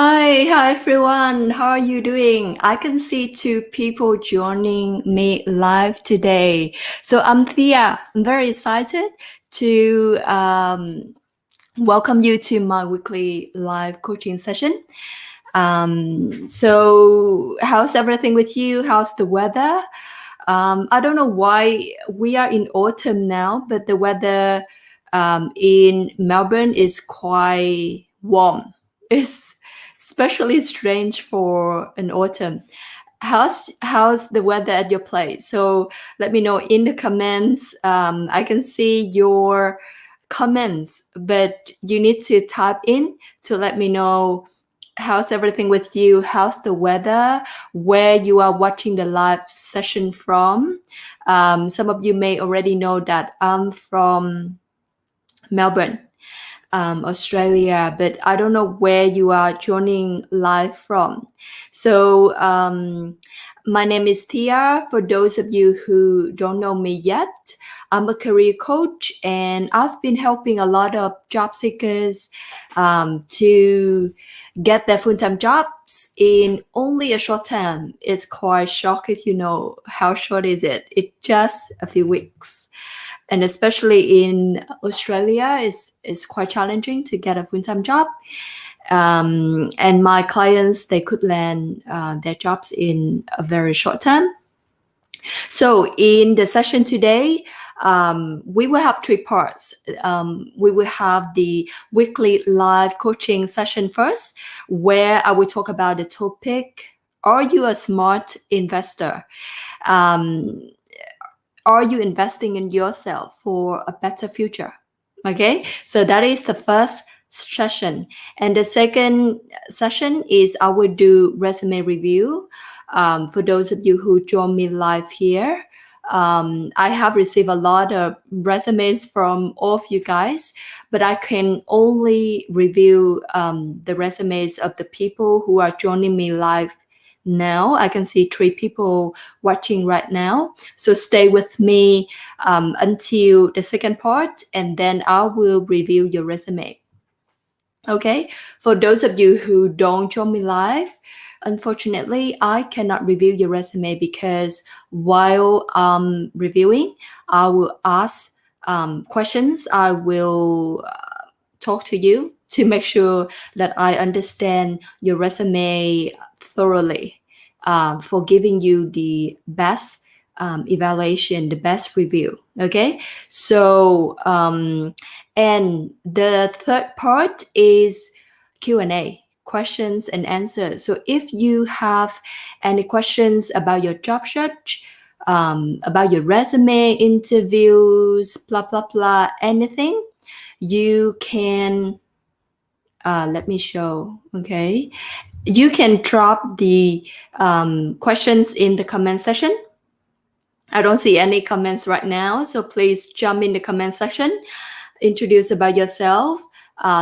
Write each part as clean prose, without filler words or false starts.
Hi everyone. How are you doing? I can see two people joining me live today. So I'm Thea. I'm very excited to welcome you to my weekly live coaching session. So how's everything with you? How's the weather? I don't know why we are in autumn now, but the weather in Melbourne is quite warm. It's especially strange for an autumn. How's the weather at your place? So let me know in the comments. I can see your comments, but you need to type in to let me know how's everything with you, how's the weather, where you are watching the live session from. Some of you may already know that I'm from Melbourne, Australia, but I don't know where you are joining live from. So my name is Thea. For those of you who don't know me yet, I'm a career coach and I've been helping a lot of job seekers to get their full-time jobs in only a short time. It's quite shock if you know how short is it. It's just a few weeks. And especially in Australia, it's quite challenging to get a full-time job. And my clients, they could land their jobs in a very short time. So in the session today, we will have three parts. We will have the weekly live coaching session first, where I will talk about the topic, are you a smart investor? Are you investing in yourself for a better future? Okay, so that is the first session. And the second session is I will do resume review. For those of you who join me live here, I have received a lot of resumes from all of you guys, but I can only review the resumes of the people who are joining me live now. I can see 3 people watching right now. So stay with me until the second part, and then I will review your resume. Okay, for those of you who don't join me live, unfortunately, I cannot review your resume because while reviewing, I will ask questions. I will talk to you to make sure that I understand your resume thoroughly for giving you the best evaluation, the best review. Okay, so and the third part is Q&A, questions and answers. So if you have any questions about your job search, about your resume, interviews, blah blah blah, anything, you can let me show. Okay, you can drop the questions in the comment section. I don't see any comments right now, so please jump in the comment section, introduce about yourself,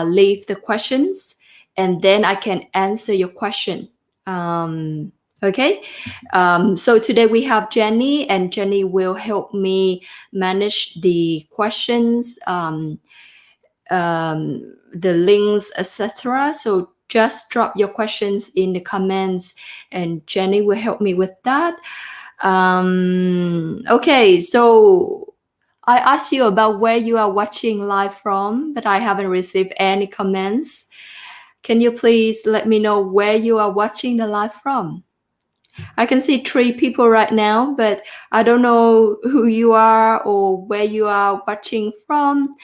leave the questions, and then I can answer your question. Okay, so today we have Jenny, and Jenny will help me manage the questions, the links, etc. So just drop your questions in the comments, and Jenny will help me with that. Okay, so I asked you about where you are watching live from, but I haven't received any comments. Can you please let me know where you are watching the live from? I can see 3 people right now, but I don't know who you are or where you are watching from.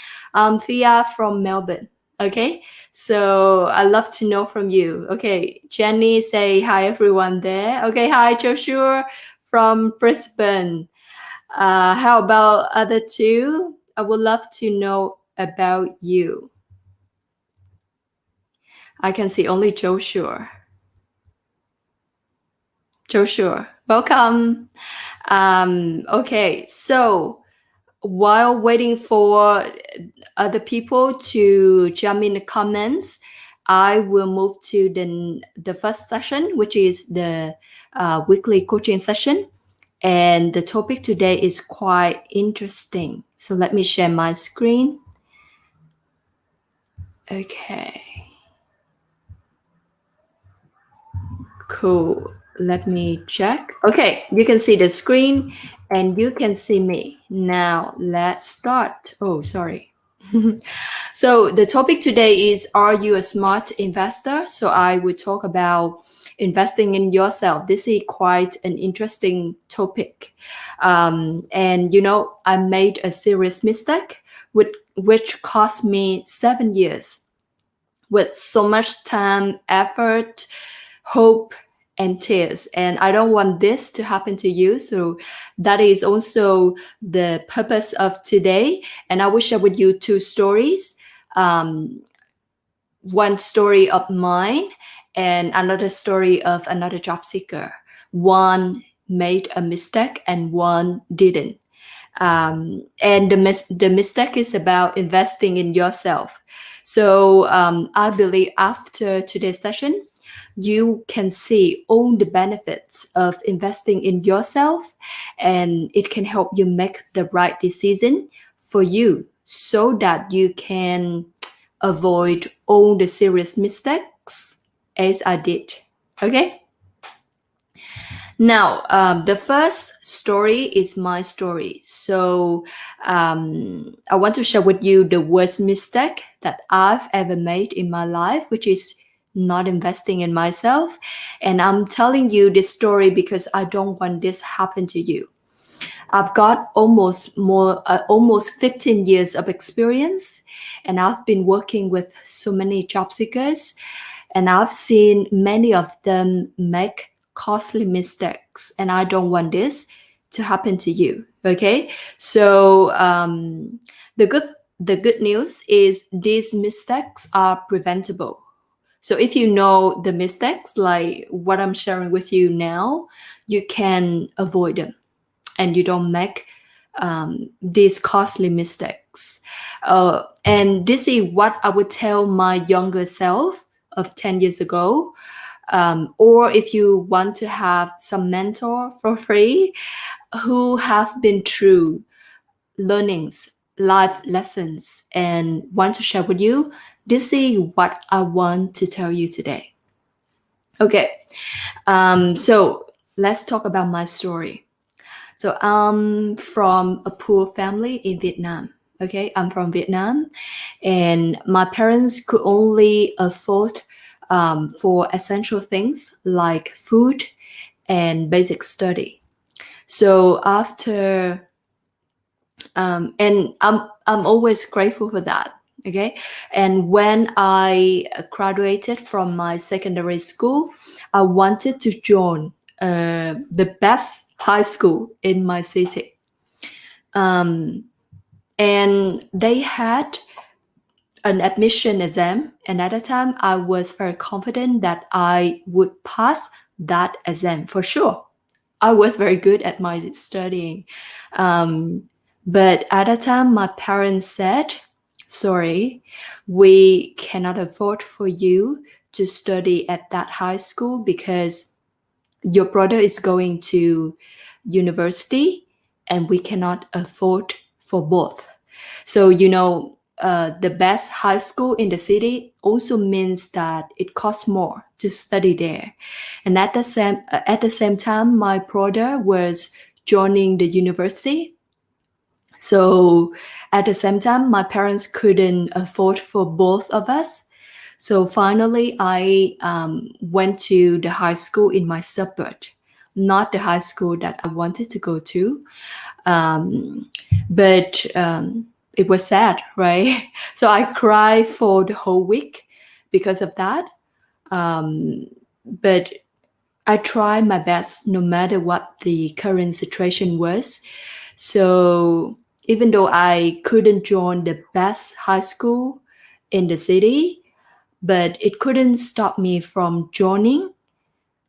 Thea from Melbourne. Okay, so I love to know from you. Okay, Jenny, say hi everyone there. Okay, hi Joshua from Brisbane. How about other 2? I would love to know about you. I can see only Joshua. Joshua, welcome. Okay, so while waiting for other people to jump in the comments, I will move to the first session, which is the weekly coaching session. And the topic today is quite interesting. So let me share my screen. Okay. Cool. Let me check. Okay, you can see the screen and you can see me. Now let's start. Oh, sorry. So the topic today is, are you a smart investor? So I will talk about investing in yourself. This is quite an interesting topic. And I made a serious mistake which cost me 7 years with so much time, effort, hope, and tears. And I don't want this to happen to you. So that is also the purpose of today. And I will share with you two stories. One story of mine and another story of another job seeker. One made a mistake and one didn't. And the mistake is about investing in yourself. So I believe after today's session, you can see all the benefits of investing in yourself, and it can help you make the right decision for you so that you can avoid all the serious mistakes as I did. Okay? Now, the first story is my story. So, I want to share with you the worst mistake that I've ever made in my life, which is not investing in myself. And I'm telling you this story because I don't want this happen to you. I've got almost 15 years of experience, and I've been working with so many job seekers, and I've seen many of them make costly mistakes, and I don't want this to happen to you. Okay, so the good news is these mistakes are preventable. So if you know the mistakes like what I'm sharing with you now, you can avoid them and you don't make these costly mistakes. And this is what I would tell my younger self of 10 years ago. Or if you want to have some mentor for free who have been through learnings, life lessons, and want to share with you, this is what I want to tell you today. Okay, so let's talk about my story. So I'm from a poor family in Vietnam. Okay, I'm from Vietnam, and my parents could only afford for essential things like food and basic study. So after, and I'm always grateful for that. Okay, and when I graduated from my secondary school, I wanted to join the best high school in my city. And they had an admission exam, and at the time I was very confident that I would pass that exam for sure. I was very good at my studying. But at the time my parents said, sorry, we cannot afford for you to study at that high school because your brother is going to university and we cannot afford for both. So, the best high school in the city also means that it costs more to study there. And at the same time, my brother was joining the university. So at the same time, my parents couldn't afford for both of us. So finally, I went to the high school in my suburb, not the high school that I wanted to go to. But it was sad, right? So I cried for the whole week because of that. But I tried my best no matter what the current situation was. So even though I couldn't join the best high school in the city, but it couldn't stop me from joining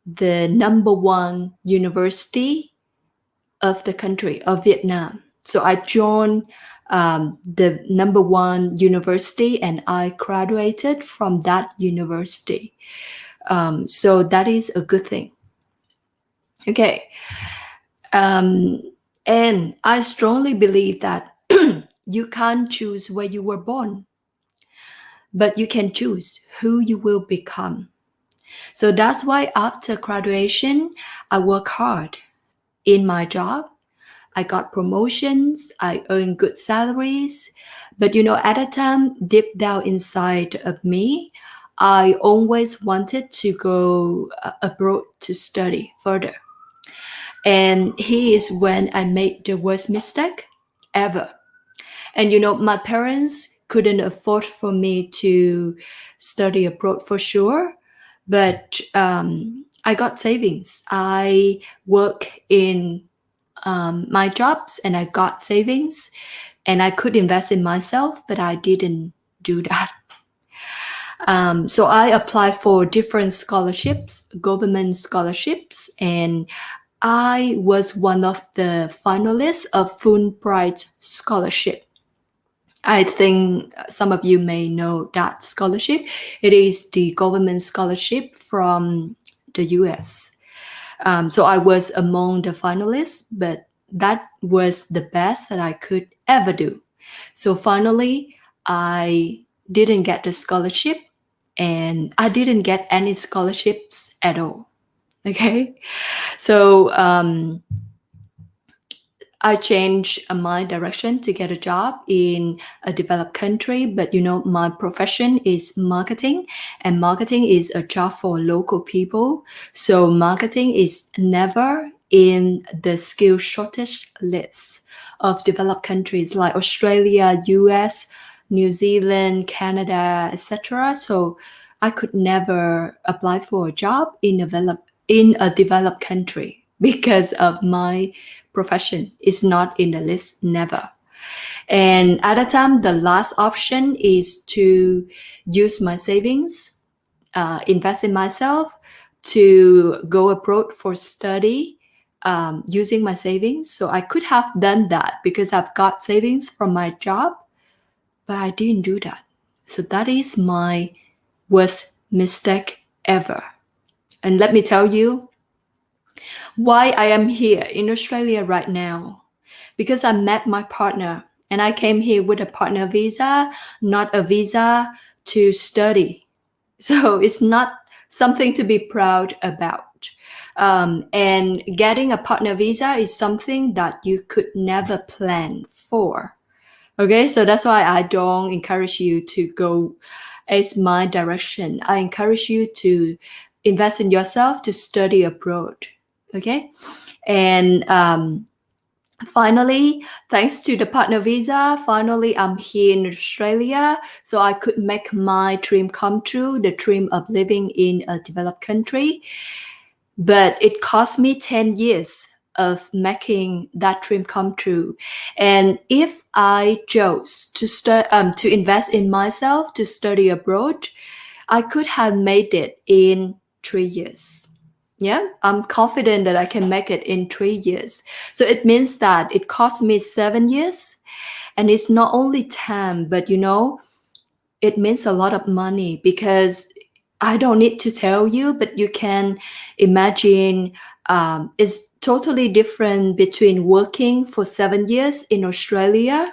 the number one university of the country of Vietnam. So I joined the number one university and I graduated from that university. So that is a good thing. Okay. And I strongly believe that you can't choose where you were born, but you can choose who you will become. So that's why after graduation, I work hard in my job. I got promotions, I earned good salaries. But at a time, deep down inside of me, I always wanted to go abroad to study further. And here is when I made the worst mistake ever. And my parents couldn't afford for me to study abroad for sure, but I got savings. I work in my jobs and I got savings and I could invest in myself, but I didn't do that. So I applied for different scholarships, government scholarships, and I was one of the finalists of Fulbright scholarship. I think some of you may know that scholarship. It is the government scholarship from the US. So I was among the finalists, but that was the best that I could ever do. So finally, I didn't get the scholarship and I didn't get any scholarships at all. Okay. So I changed my direction to get a job in a developed country, but my profession is marketing, and marketing is a job for local people. So marketing is never in the skill shortage list of developed countries like Australia, US, New Zealand, Canada, etc. So I could never apply for a job in a developed country because of my profession is not in the list, never. And at the time, the last option is to use my savings, invest in myself, to go abroad for study using my savings. So I could have done that because I've got savings from my job, but I didn't do that. So that is my worst mistake ever. And let me tell you why I am here in Australia right now. Because I met my partner and I came here with a partner visa, not a visa to study. So it's not something to be proud about. And getting a partner visa is something that you could never plan for. Okay, so that's why I don't encourage you to go as my direction. I encourage you to invest in yourself to study abroad. Okay, and finally, thanks to the partner visa, finally I'm here in Australia, so I could make my dream come true, the dream of living in a developed country. But it cost me 10 years of making that dream come true. And if I chose to invest in myself to study abroad, I could have made it in 3 years. Yeah, I'm confident that I can make it in 3 years. So it means that it cost me 7 years. And it's not only time, but it means a lot of money because I don't need to tell you, but you can imagine it's totally different between working for 7 years in Australia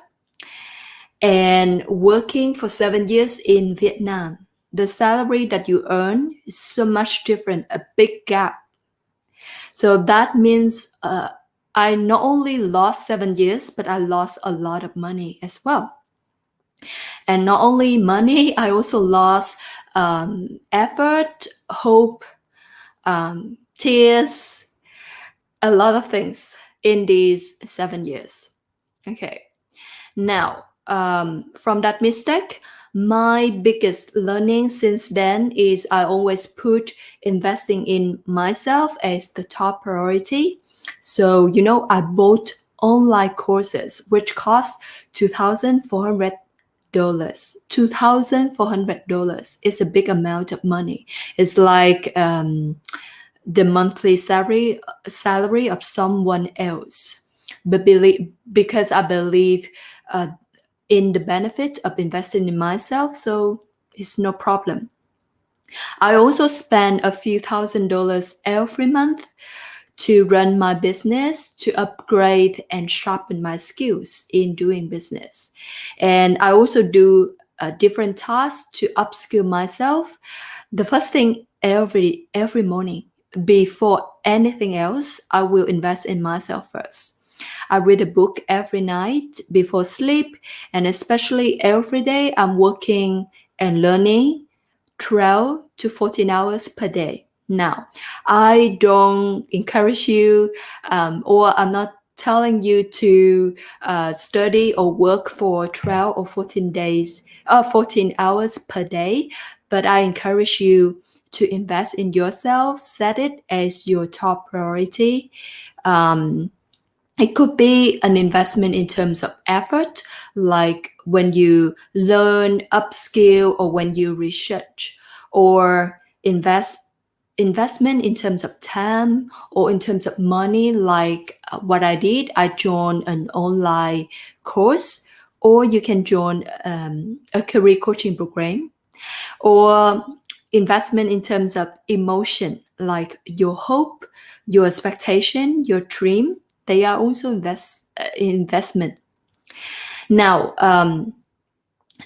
and working for 7 years in Vietnam. The salary that you earn is so much different, a big gap. So that means I not only lost 7 years, but I lost a lot of money as well. And not only money, I also lost effort, hope, tears, a lot of things in these 7 years. Okay. Now, from that mistake, my biggest learning since then is I always put investing in myself as the top priority. So, I bought online courses which cost $2,400. $2,400 is a big amount of money. It's like the monthly salary of someone else. But because I believe in the benefit of investing in myself, so it's no problem. I also spend a few $1,000s every month to run my business, to upgrade and sharpen my skills in doing business. And I also do different tasks to upskill myself. The first thing every morning. Before anything else, I will invest in myself first. I read a book every night before sleep, and especially every day I'm working and learning 12 to 14 hours per day. Now, I don't encourage you, or I'm not telling you to study or work for 12 or 14 hours per day, but I encourage you to invest in yourself, set it as your top priority. It could be an investment in terms of effort, like when you learn, upskill, or when you research, or investment in terms of time or in terms of money, like what I did. I joined an online course, or you can join a career coaching program, or investment in terms of emotion, like your hope, your expectation, your dream. They are also investment. Now,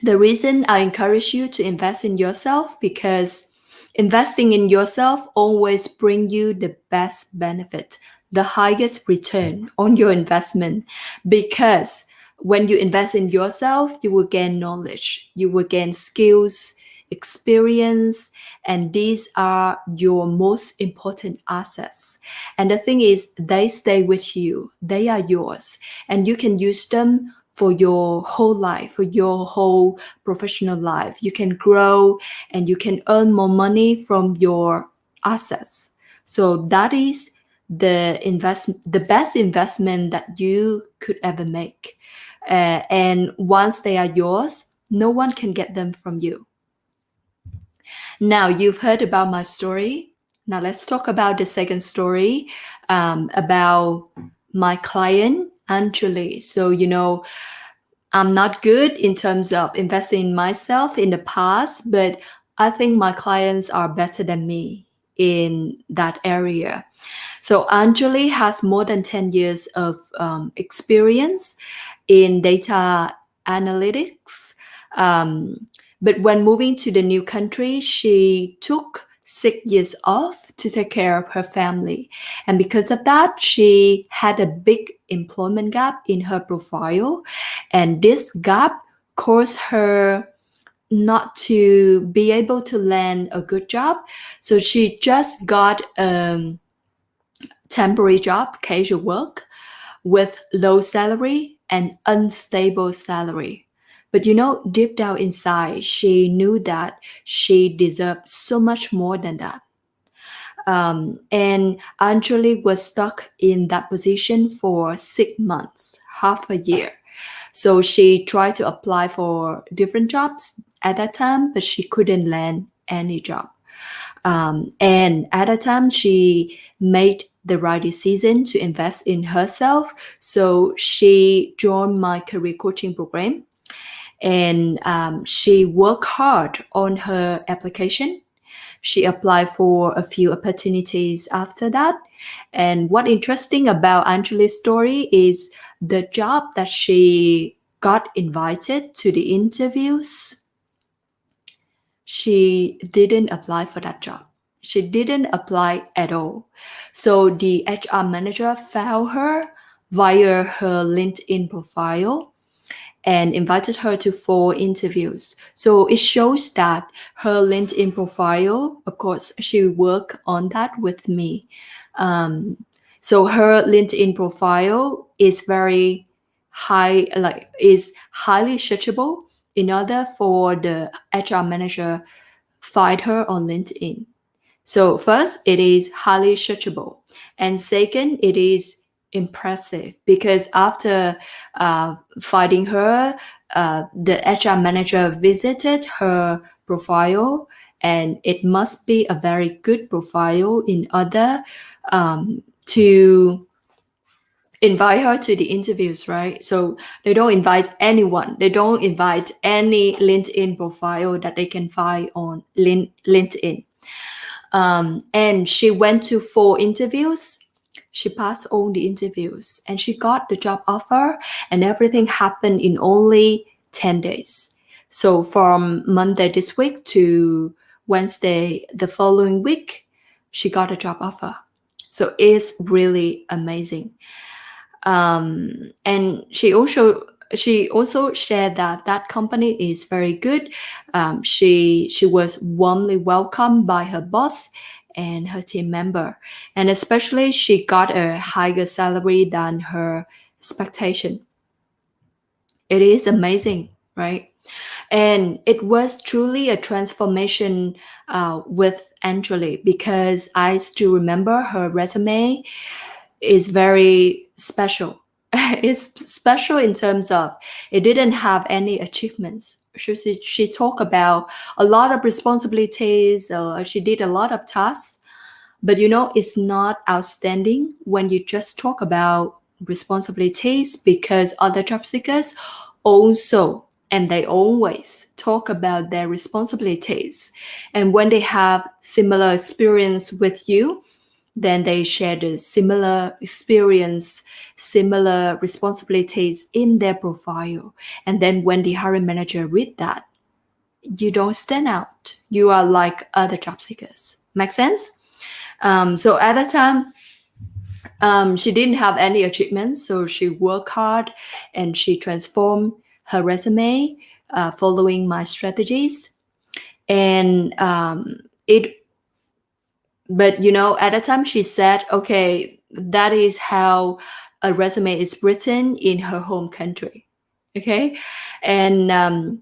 the reason I encourage you to invest in yourself, because investing in yourself always bring you the best benefit, the highest return on your investment. Because when you invest in yourself, you will gain knowledge, you will gain skills, experience, and these are your most important assets. And the thing is, they stay with you, they are yours, and you can use them for your whole life, for your whole professional life. You can grow and you can earn more money from your assets. So that is the best investment that you could ever make. And once they are yours, no one can get them from you. Now, you've heard about my story. Now let's talk about the second story, about my client, Anjali. So, I'm not good in terms of investing in myself in the past, but I think my clients are better than me in that area. So Anjali has more than 10 years of experience in data analytics. But when moving to the new country, she took 6 years off to take care of her family. And because of that, she had a big employment gap in her profile. And this gap caused her not to be able to land a good job. So she just got a temporary job, casual work, with low salary and unstable salary. But deep down inside, she knew that she deserved so much more than that. And Anjali was stuck in that position for 6 months, half a year. So she tried to apply for different jobs at that time, but she couldn't land any job. And at that time, she made the right decision to invest in herself. So she joined my career coaching program, and she worked hard on her application. She applied for a few opportunities after that. And what interesting about Anjali's story is the job that she got invited to the interviews, she didn't apply for that job. She didn't apply at all. So the HR manager found her via her LinkedIn profile and invited her to 4 interviews. So it shows that her LinkedIn profile, of course, she worked on that with me. So her LinkedIn profile is very high, is highly searchable in order for the HR manager find her on LinkedIn. So first, it is highly searchable. And second, it is impressive because after finding her, the HR manager visited her profile, and it must be a very good profile in order to invite her to the interviews, right? So they don't invite anyone. They don't invite any LinkedIn profile that they can find on LinkedIn. And she went to 4 interviews. She passed all the interviews and she got the job offer, and everything happened in only 10 days. So from Monday this week to Wednesday, the following week, she got a job offer. So it's really amazing. And she also shared that that company is very good. She was warmly welcomed by her boss and her team member, and especially she got a higher salary than her expectation. It is amazing, right? And it was truly a transformation with Angeli, because I still remember her resume is very special. It's special in terms of it didn't have any achievements. She talked about a lot of responsibilities. She did a lot of tasks, but it's not outstanding when you just talk about responsibilities, because other job seekers also, and they always talk about their responsibilities. And when they have similar experience with you, then they share the similar experience, similar responsibilities in their profile. And then when the hiring manager read that, you don't stand out. You are like other job seekers. Make sense? So at that time, she didn't have any achievements, so she worked hard and she transformed her resume following my strategies. And but at the time she said, okay, that is how a resume is written in her home country. Okay. And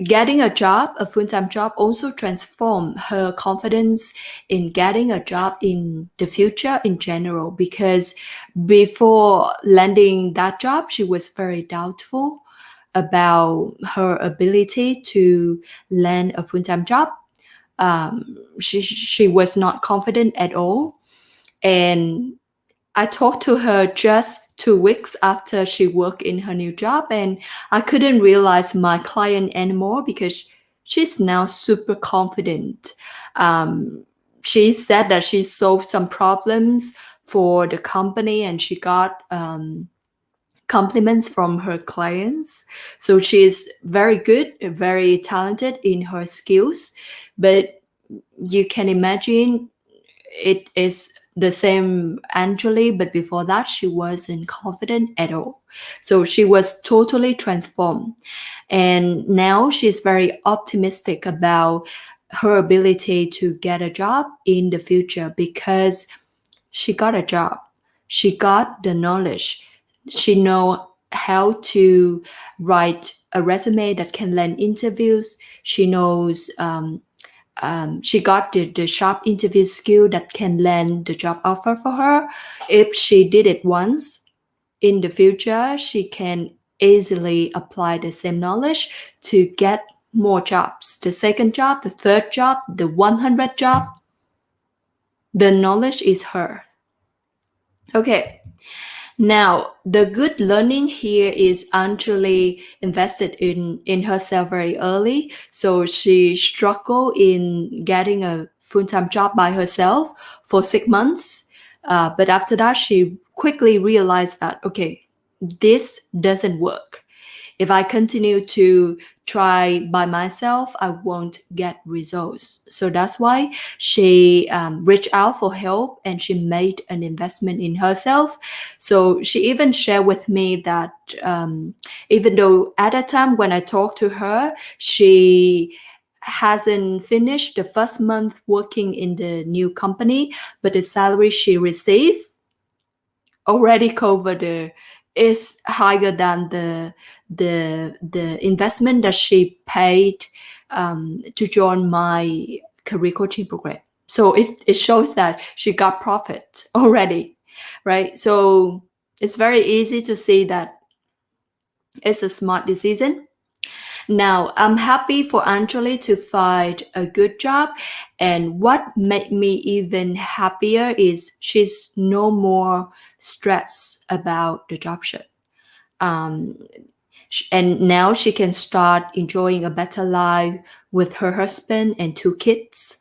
getting a job, a full-time job, also transformed her confidence in getting a job in the future in general, because before landing that job, she was very doubtful about her ability to land a full-time job. She was not confident at all. And I talked to her just 2 weeks after she worked in her new job, and I couldn't realize my client anymore because she's now super confident. She said that she solved some problems for the company and she got compliments from her clients. So she's very good, very talented in her skills, but you can imagine it is the same Angeli, but before that she wasn't confident at all. So she was totally transformed. And now she's very optimistic about her ability to get a job in the future, because she got a job. She got the knowledge. She know how to write a resume that can land interviews. She knows she got the sharp interview skill that can land the job offer for her. If she did it once, in the future, she can easily apply the same knowledge to get more jobs. The second job, the third job, the 100th job. The knowledge is her. Okay. Now, the good learning here is Anjali invested in herself very early. So she struggled in getting a full-time job by herself for 6 months. But after that, she quickly realized that, okay, this doesn't work. If I continue to try by myself, I won't get results. So that's why she reached out for help and she made an investment in herself. So she even shared with me that even though at a time when I talked to her, she hasn't finished the first month working in the new company, but the salary she received already covered is higher than the investment that she paid to join my career coaching program. So it shows that she got profit already, right? So it's very easy to see that it's a smart decision. Now, I'm happy for Anjali to find a good job. And what made me even happier is she's no more stressed about the job search. And now she can start enjoying a better life with her husband and 2 kids.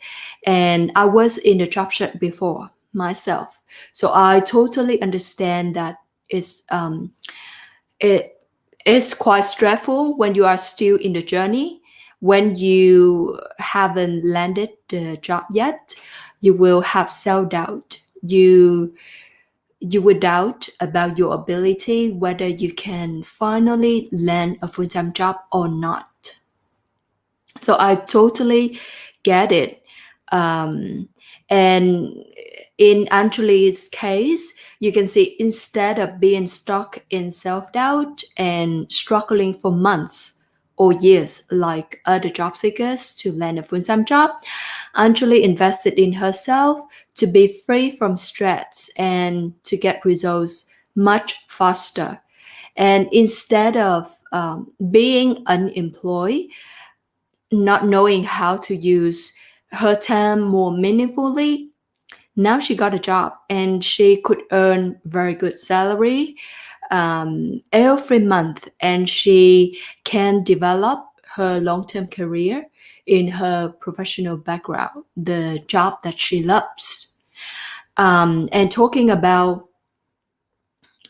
And I was in the job search before myself. So I totally understand that it is quite stressful when you are still in the journey, when you haven't landed the job yet, you will have self-doubt. You will doubt about your ability, whether you can finally land a full-time job or not. So I totally get it. And in Anjali's case, you can see instead of being stuck in self-doubt and struggling for months or years like other job seekers to land a full-time job, Anjali invested in herself to be free from stress and to get results much faster. And instead of being unemployed, not knowing how to use her time more meaningfully, now she got a job and she could earn very good salary every month, and she can develop her long-term career in her professional background, the job that she loves. And talking about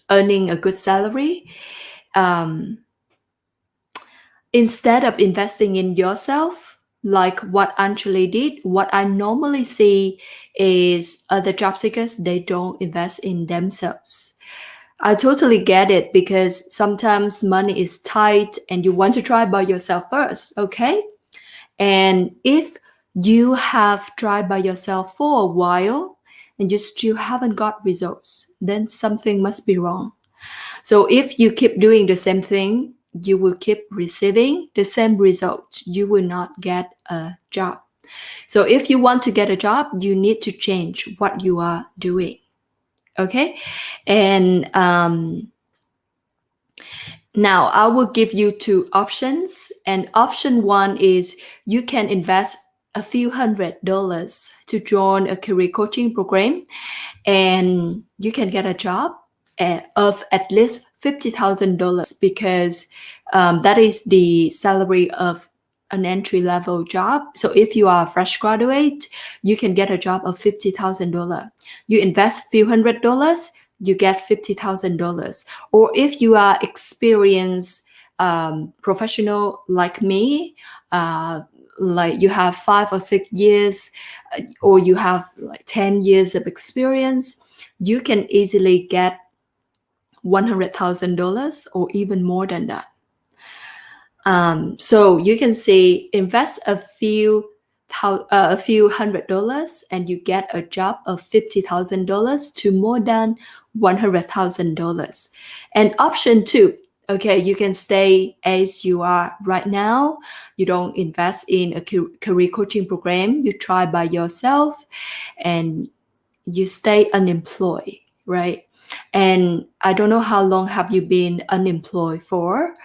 earning a good salary, instead of investing in yourself, like what Anjali did, what I normally see is other job seekers, they don't invest in themselves. I totally get it, because sometimes money is tight and you want to try by yourself first, okay? And if you have tried by yourself for a while and you still haven't got results, then something must be wrong. So if you keep doing the same thing, you will keep receiving the same results. You will not get a job. So if you want to get a job, you need to change what you are doing. Okay? And now I will give you two options. And option one is you can invest a few $100 to join a career coaching program, and you can get a job of at least $50,000, because that is the salary of an entry-level job. So if you are a fresh graduate, you can get a job of $50,000. You invest a few $100, you get $50,000. Or if you are experienced professional like me, like you have 5 or 6 years, or you have like 10 years of experience, you can easily get $100,000 or even more than that. So you can see, invest a few $100 and you get a job of $50,000 to more than $100,000. And option two, okay, you can stay as you are right now. You don't invest in a career coaching program. You try by yourself and you stay unemployed, right? And I don't know how long have you been unemployed for,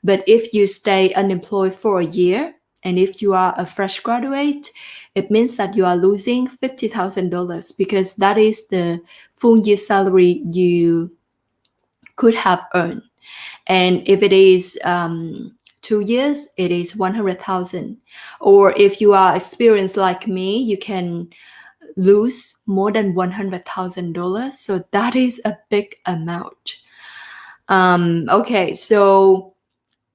but if you stay unemployed for a year, and if you are a fresh graduate, it means that you are losing $50,000, because that is the full year salary you could have earned. And if it is 2 years, it is 100,000. Or if you are experienced like me, you can lose more than $100,000. So that is a big amount. Okay, so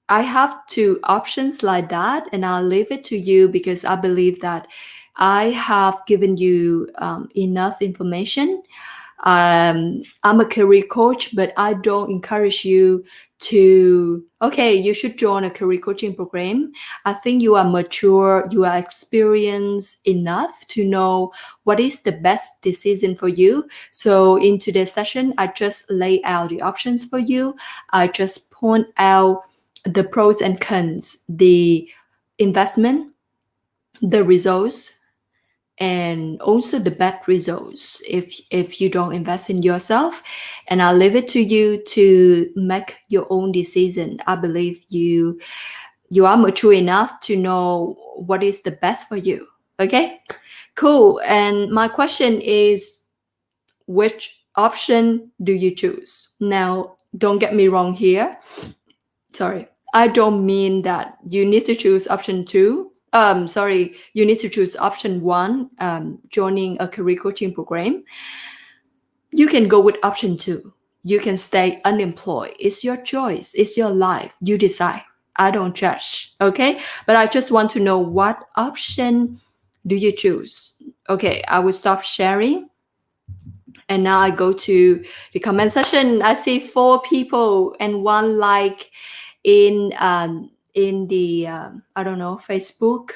I have two options like that, and I'll leave it to you, because I believe that I have given you enough information. I'm a career coach, but I don't encourage you to, okay, you should join a career coaching program. I think you are mature, you are experienced enough to know what is the best decision for you. So in today's session, I just lay out the options for you. I just point out the pros and cons, the investment, the results, and also the bad results if you don't invest in yourself. And I'll leave it to you to make your own decision. I believe you are mature enough to know what is the best for you. Okay, cool. And my question is, which option do you choose? Now, don't get me wrong here. Sorry, I don't mean that you need to choose option two. You need to choose option one, joining a career coaching program. You can go with option two. You can stay unemployed. It's your choice. It's your life. You decide. I don't judge. Okay. But I just want to know what option do you choose? Okay. I will stop sharing. And now I go to the comment section. I see 4 people and 1 like in the I don't know, Facebook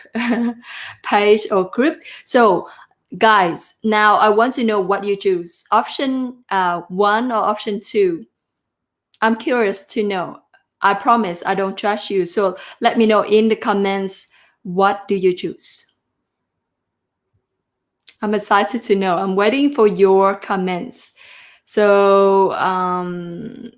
page or group. So guys, now I want to know what you choose. Option 1 or option 2? I'm curious to know. I promise I don't judge you. So let me know in the comments, what do you choose? I'm excited to know. I'm waiting for your comments. So I'm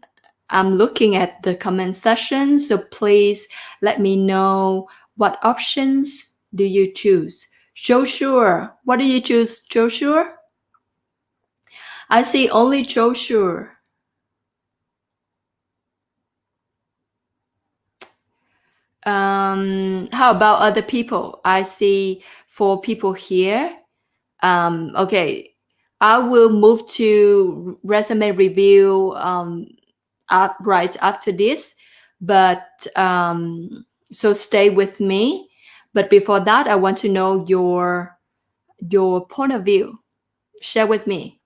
looking at the comment section. So please let me know, what options do you choose? Joshua, what do you choose, Joshua? I see only Joshua. How about other people? I see 4 people here. Okay, I will move to resume review right after this, but so stay with me. But before that, I want to know your point of view. Share with me.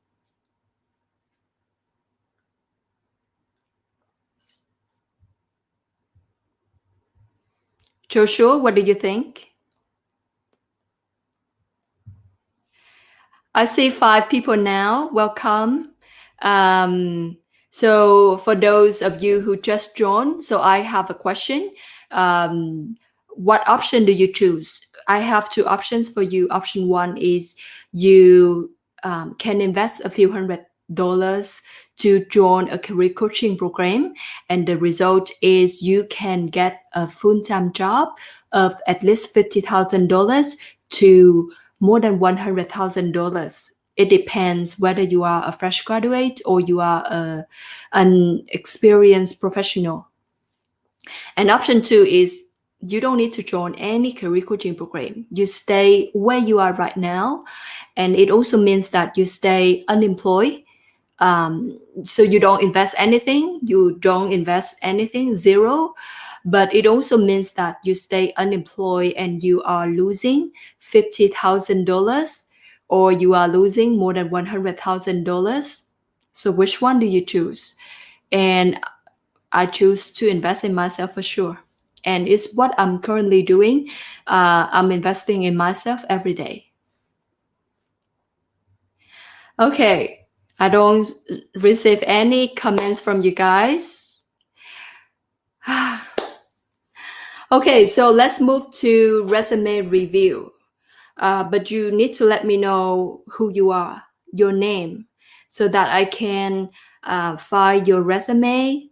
Joshua, what do you think? I see 5 people now. Welcome. So for those of you who just joined, so I have a question. What option do you choose? I have 2 options for you. Option 1 is you can invest a few $100 to join a career coaching program, and the result is you can get a full-time job of at least $50,000 to more than $100,000. It depends whether you are a fresh graduate or you are an experienced professional. And option 2 is you don't need to join any career coaching program. You stay where you are right now. And it also means that you stay unemployed. So you don't invest anything. You don't invest anything, zero. But it also means that you stay unemployed and you are losing $50,000 or you are losing more than $100,000. So which one do you choose? And I choose to invest in myself for sure. And it's what I'm currently doing. I'm investing in myself every day. Okay, I don't receive any comments from you guys. Okay, so let's move to resume review. But you need to let me know who you are, your name, so that I can find your resume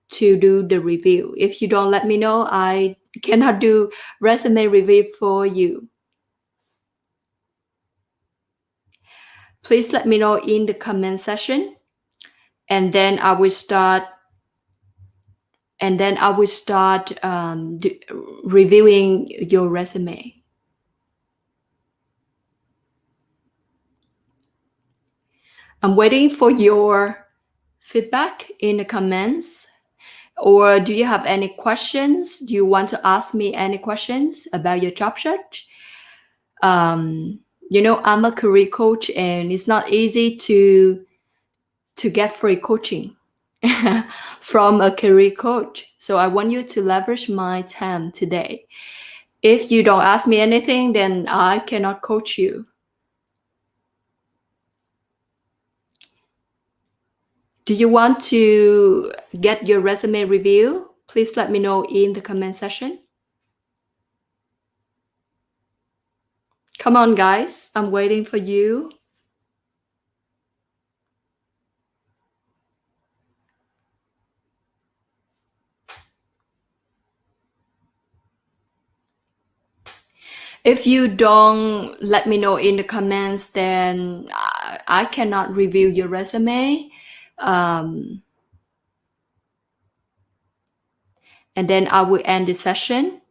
to do the review. If you don't let me know, I cannot do resume review for you. Please let me know in the comment section, and then I will start. Reviewing your resume. I'm waiting for your feedback in the comments. Or do you have any questions? Do you want to ask me any questions about your job search? You know, I'm a career coach, and it's not easy to get free coaching from a career coach. So I want you to leverage my time today. If you don't ask me anything, then I cannot coach you. Do you want to get your resume review? Please let me know in the comment section. Come on, guys. I'm waiting for you. If you don't let me know in the comments, then I cannot review your resume. And then I will end the session.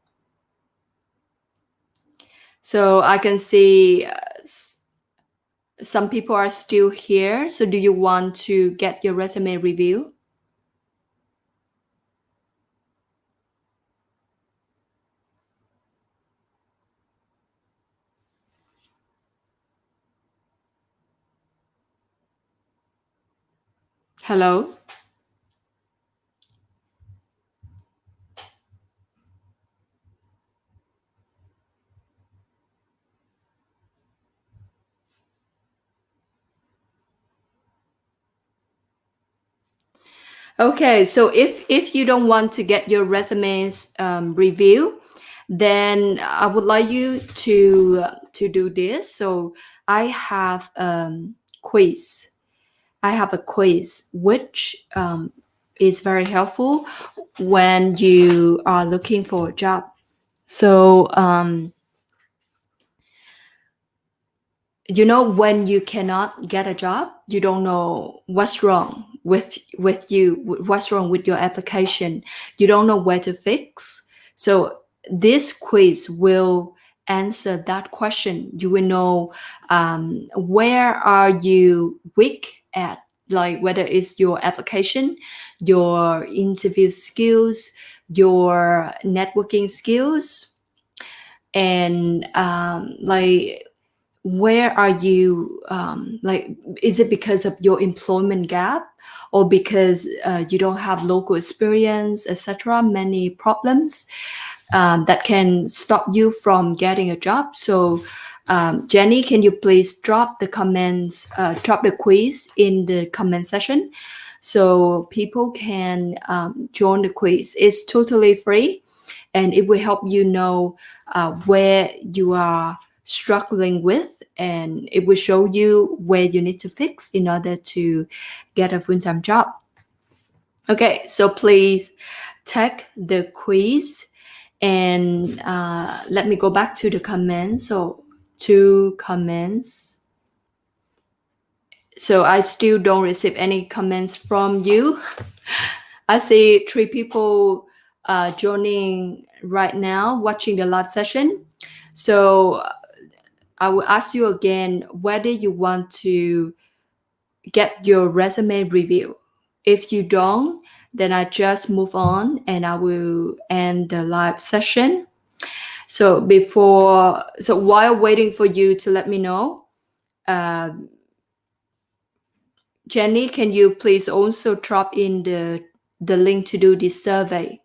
So I can see some people are still here. So do you want to get your resume review? Hello. Okay, so if you don't want to get your resumes review, then I would like you to do this. So I have quiz. I have a quiz which is very helpful when you are looking for a job. So you know, when you cannot get a job, you don't know what's wrong with you, what's wrong with your application. You don't know where to fix. So this quiz will answer that question. You will know where are you weak at, like whether it's your application, your interview skills, your networking skills, and like where are you like, is it because of your employment gap, or because you don't have local experience, etc., many problems that can stop you from getting a job. So Jenny, can you please drop the comments, drop the quiz in the comment section so people can join the quiz. It's totally free, and it will help you know where you are struggling with, and it will show you where you need to fix in order to get a full-time job. Okay, so please take the quiz, and let me go back to the comments. So 2 comments. So I still don't receive any comments from you. I see 3 people joining right now, watching the live session. So I will ask you again, whether you want to get your resume review. If you don't, then I just move on and I will end the live session. So while waiting for you to let me know, Jenny, can you please also drop in the link to do this survey?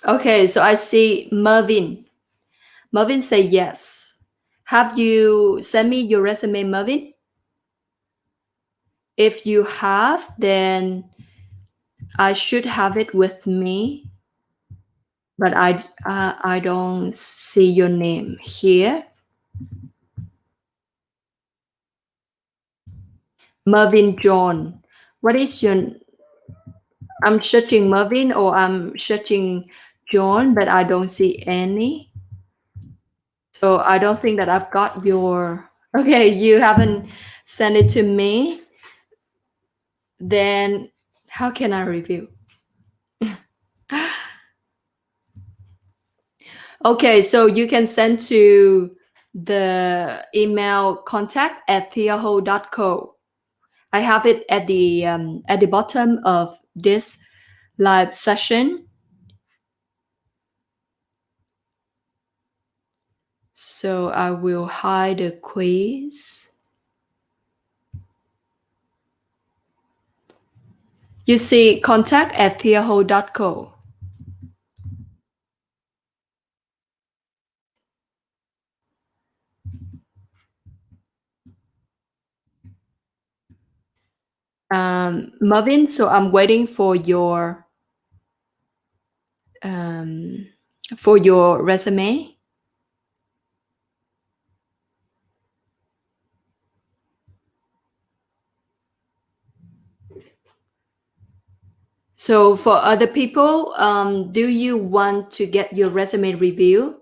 Okay, so I see Mervin. Mervin say yes. Have you sent me your resume, Mervin? If you have, then I should have it with me, but I don't see your name here. Mervin John. What is your? I'm searching Mervin or I'm searching John, but I don't see any. So I don't think that I've got your. Okay, you haven't sent it to me. Then how can I review? Okay, so you can send to the email contact@theaho.co. I have it at the bottom of this live session. So I will hide the quiz. You see contact@theaho.co. Marvin, so I'm waiting for your resume. So for other people, do you want to get your resume review?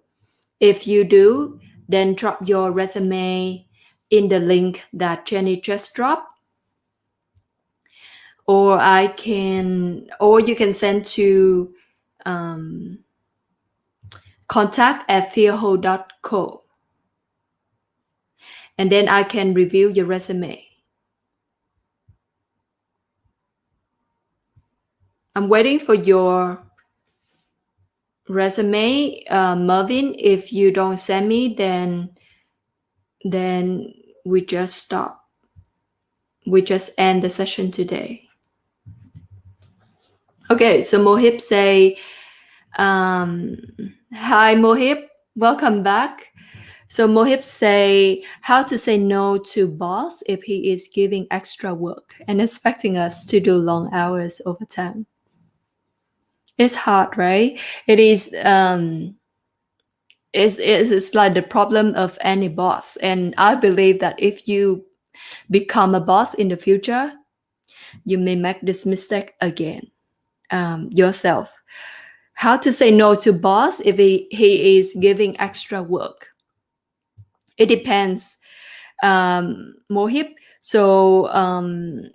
If you do, then drop your resume in the link that Jenny just dropped. Or you can send to contact@theaho.co, and then I can review your resume. I'm waiting for your resume, Mervin. If you don't send me, then then we just stop. We just end the session today. Okay, so Mohib say, hi Mohib, welcome back. So Mohib say how to say no to boss if he is giving extra work and expecting us to do long hours overtime. It's hard, right? It is it's like the problem of any boss. And I believe that if you become a boss in the future, you may make this mistake again yourself. How to say no to boss if he is giving extra work? It depends, Mohib. So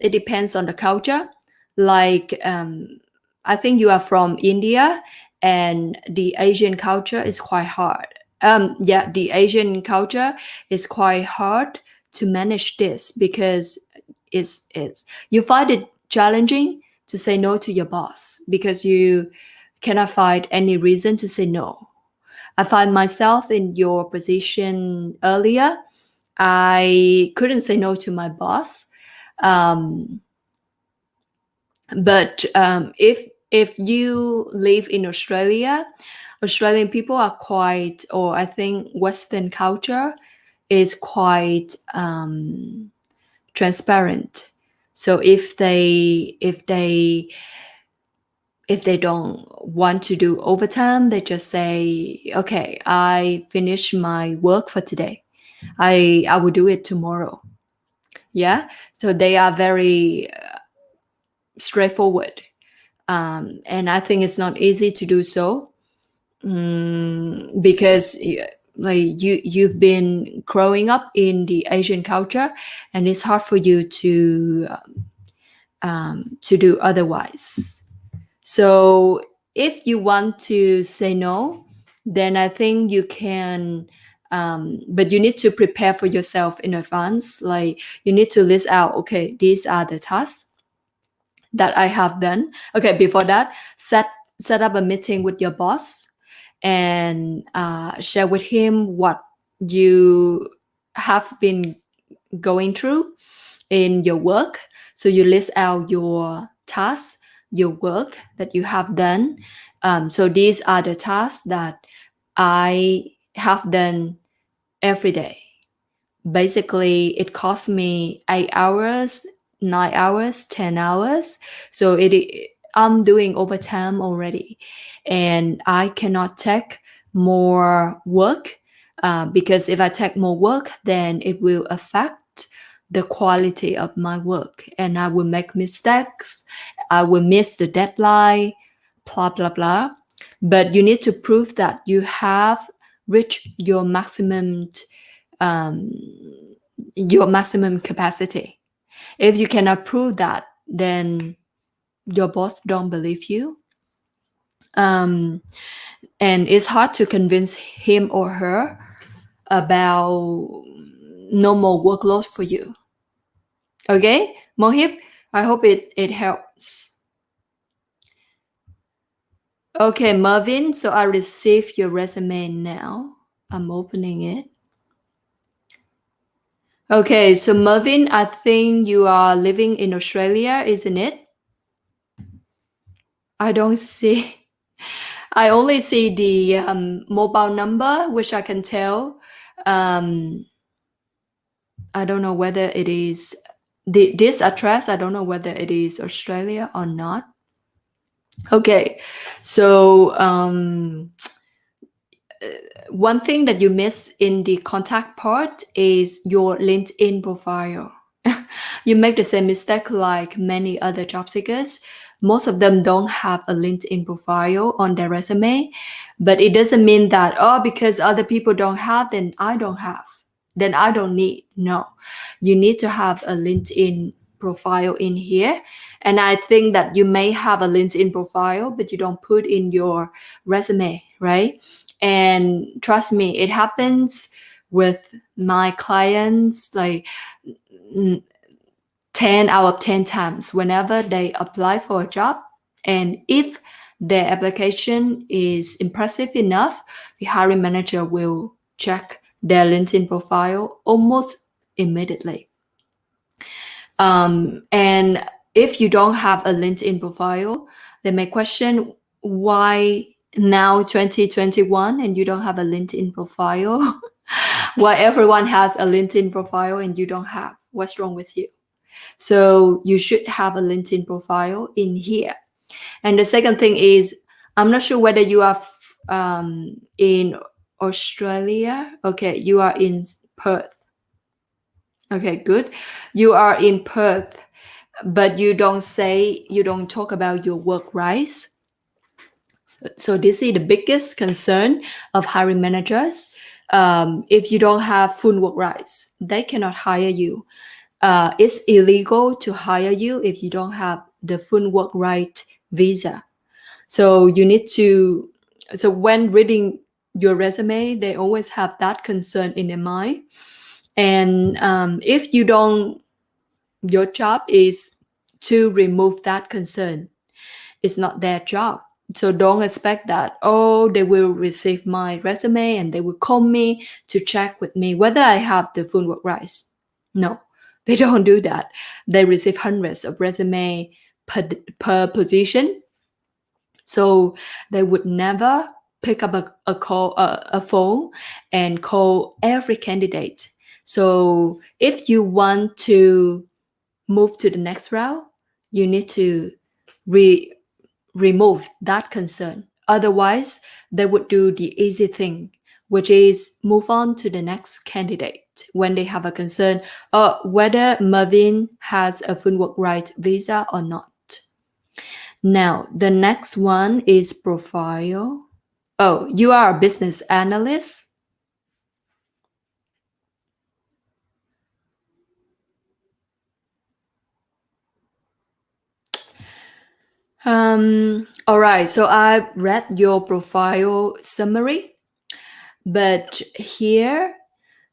it depends on the culture. Like I think you are from India, and the Asian culture is quite hard. The Asian culture is quite hard to manage this because it's you find it challenging to say no to your boss because you cannot find any reason to say no. I find myself in your position earlier. I couldn't say no to my boss. But if you live in Australia, Australian people are quite, or I think Western culture is quite transparent. So if they don't want to do overtime, they just say, okay, I finished my work for today. I will do it tomorrow. Yeah. So they are very straightforward. And I think it's not easy to do so because like you've been growing up in the Asian culture, and it's hard for you to do otherwise. So if you want to say no, then I think you can, but you need to prepare for yourself in advance. Like you need to list out, okay, these are the tasks that I have done. Okay, before that, set up a meeting with your boss and share with him what you have been going through in your work. So you list out your tasks, your work that you have done. So these are the tasks that I have done every day. Basically, it costs me 8 hours, 9 hours, 10 hours. So I'm doing overtime already, and I cannot take more work because if I take more work, then it will affect the quality of my work, and I will make mistakes. I will miss the deadline, blah blah blah. But you need to prove that you have reached your maximum capacity. If you cannot prove that, then your boss don't believe you. And it's hard to convince him or her about no more workload for you. Okay, Mohib, I hope it helps. Okay, Mervin, so I received your resume now. I'm opening it. Okay, so Mervin, I think you are living in Australia, isn't it? I don't see. I only see the mobile number, which I can tell. I don't know whether it is this address. I don't know whether it is Australia or not. Okay, so one thing that you miss in the contact part is your LinkedIn profile. You make the same mistake like many other job seekers. Most of them don't have a LinkedIn profile on their resume, but it doesn't mean that, oh, because other people don't have, then I don't have, then I don't need. No, you need to have a LinkedIn profile in here. And I think that you may have a LinkedIn profile, but you don't put in your resume, right? And trust me, it happens with my clients like 10 out of 10 times whenever they apply for a job. And if their application is impressive enough, the hiring manager will check their LinkedIn profile almost immediately. And if you don't have a LinkedIn profile, they may question why now 2021 and you don't have a LinkedIn profile. Why everyone has a LinkedIn profile and you don't have? What's wrong with you? So you should have a LinkedIn profile in here. And the second thing is, I'm not sure whether you are in Australia. Okay, you are in Perth. Okay, good. You are in Perth, but you don't talk about your work rights. So this is the biggest concern of hiring managers. If you don't have full work rights, they cannot hire you. It's illegal to hire you if you don't have the full work right visa. So you need to. So when reading your resume, they always have that concern in their mind. And if you don't, your job is to remove that concern. It's not their job. So don't expect that, oh, they will receive my resume and they will call me to check with me whether I have the full work rights. No, they don't do that. They receive hundreds of resume per position. So they would never pick up a phone and call every candidate. So if you want to move to the next round, you need to remove that concern. Otherwise, they would do the easy thing, which is move on to the next candidate when they have a concern whether Mervyn has a full work right visa or not. Now, the next one is profile. Oh, you are a business analyst. All right, so I read your profile summary, but here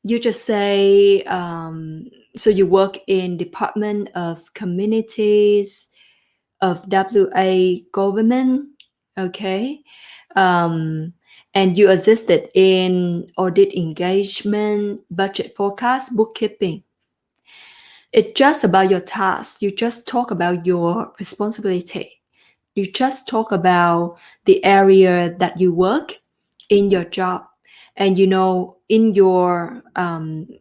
you just say, so you work in Department of Communities of WA government, okay? And you assisted in audit engagement, budget forecast, bookkeeping. It's just about your task. You just talk about your responsibility. You just talk about the area that you work in your job. And in your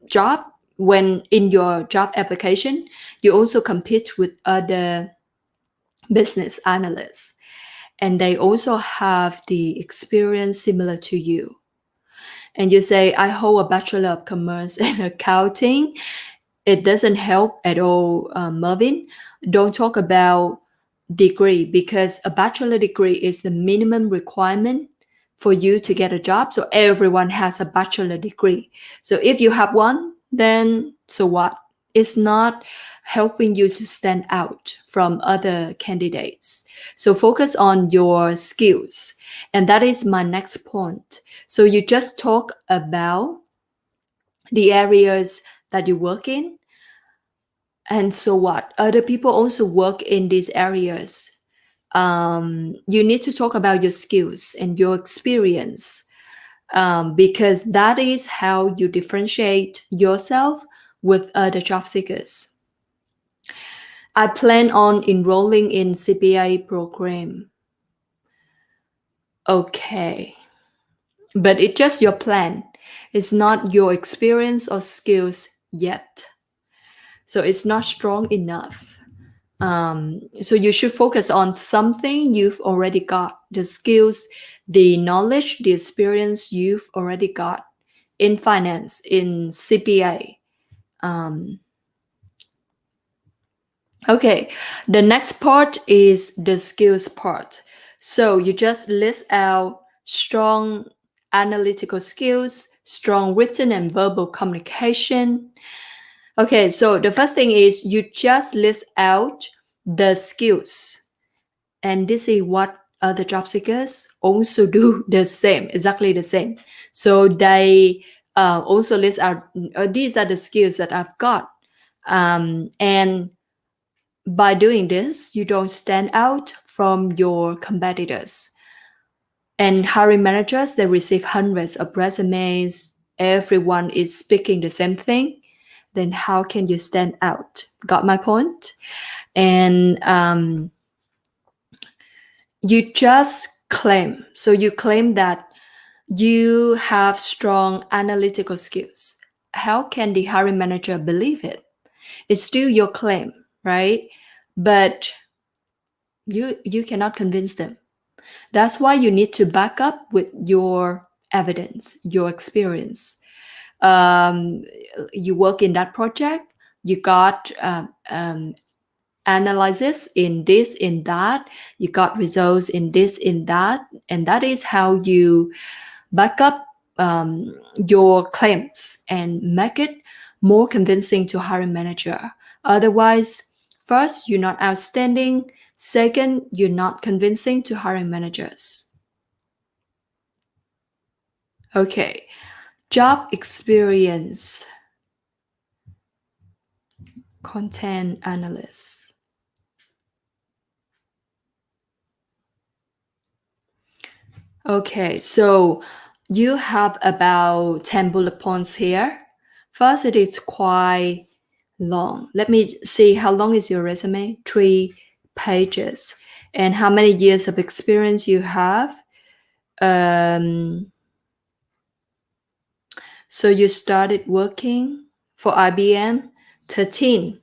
job, when in your job application, you also compete with other business analysts. And they also have the experience similar to you. And you say, I hold a Bachelor of Commerce in Accounting. It doesn't help at all, Mervyn. Don't talk about degree, because a bachelor degree is the minimum requirement for you to get a job. So everyone has a bachelor degree. So if you have one, then so what? It's not helping you to stand out from other candidates. So focus on your skills. And that is my next point. So you just talk about the areas that you work in. And so what? Other people also work in these areas. You need to talk about your skills and your experience, because that is how you differentiate yourself with other job seekers. I plan on enrolling in CPA program. Okay. But it's just your plan. It's not your experience or skills yet. So it's not strong enough. So you should focus on something you've already got, the skills, the knowledge, the experience you've already got in finance, in CPA. Okay, the next part is the skills part. So you just list out strong analytical skills, strong written and verbal communication. Okay, so the first thing is you just list out the skills. And this is what other job seekers also do the same, exactly the same. So they also list out, these are the skills that I've got. And by doing this, you don't stand out from your competitors. And hiring managers, they receive hundreds of resumes everyone is speaking the same thing, then how can you stand out? Got my point? And you just claim. So you claim that you have strong analytical skills. How can the hiring manager believe it? It's still your claim, right? But you cannot convince them. That's why you need to back up with your evidence, your experience. You work in that project, you got analysis in this, in that, you got results in this, in that, and that is how you back up your claims and make it more convincing to hiring manager. Otherwise, first, you're not outstanding. Second, you're not convincing to hiring managers. Okay, job experience, content analyst. Okay, so you have about 10 bullet points here. First, it is quite long. Let me see, how long is your resume? 3 pages. And how many years of experience you have? So you started working for IBM 13,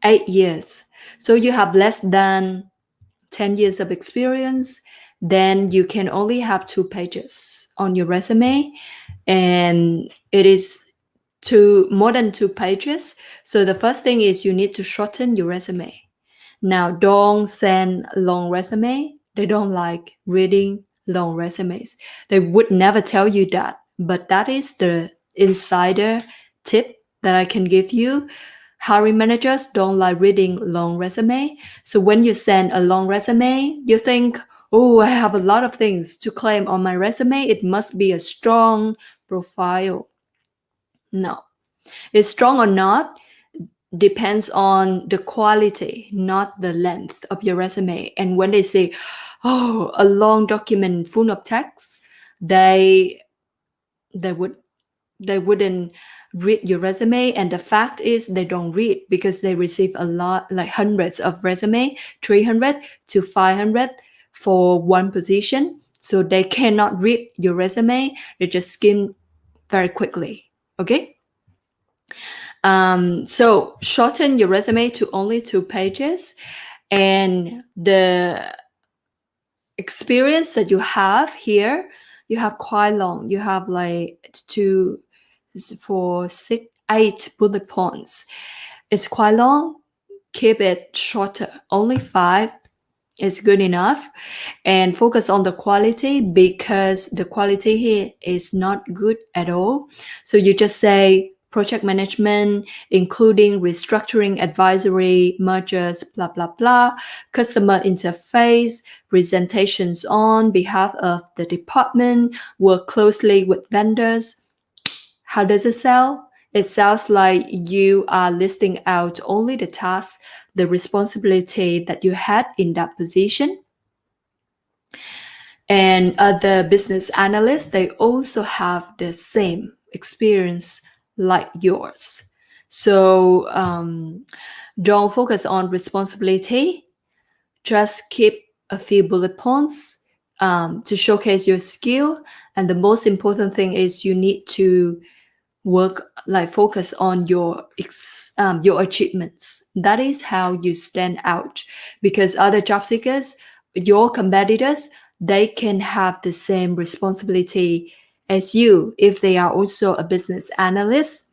8 years. So you have less than 10 years of experience, then you can only have 2 pages on your resume, and it is more than 2 pages. So the first thing is you need to shorten your resume. Now, don't send long resume. They don't like reading long resumes. They would never tell you that, but that is the insider tip that I can give you. Hiring managers don't like reading long resume. So when you send a long resume, you think, oh, I have a lot of things to claim on my resume. It must be a strong profile. No, it's strong or not depends on the quality, not the length of your resume. And when they say, oh, a long document full of text, they wouldn't read your resume. And the fact is they don't read because they receive a lot, like hundreds of resume, 300 to 500 for one position. So they cannot read your resume. They just skim very quickly. Okay. So shorten your resume to only 2 pages, and the experience that you have here, you have quite long. You have like 2, 4, 6, 8 bullet points. It's quite long. Keep it shorter. Only 5 is good enough, and focus on the quality because the quality here is not good at all. So you just say project management, including restructuring, advisory, mergers, blah, blah, blah, customer interface, presentations on behalf of the department, work closely with vendors. How does it sound? It sounds like you are listing out only the tasks, the responsibility that you had in that position. And other business analysts, they also have the same experience like yours. So don't focus on responsibility. Just keep a few bullet points to showcase your skill. And the most important thing is you need to focus on your achievements. That is how you stand out, because other job seekers, your competitors, they can have the same responsibility as you if they are also a business analyst,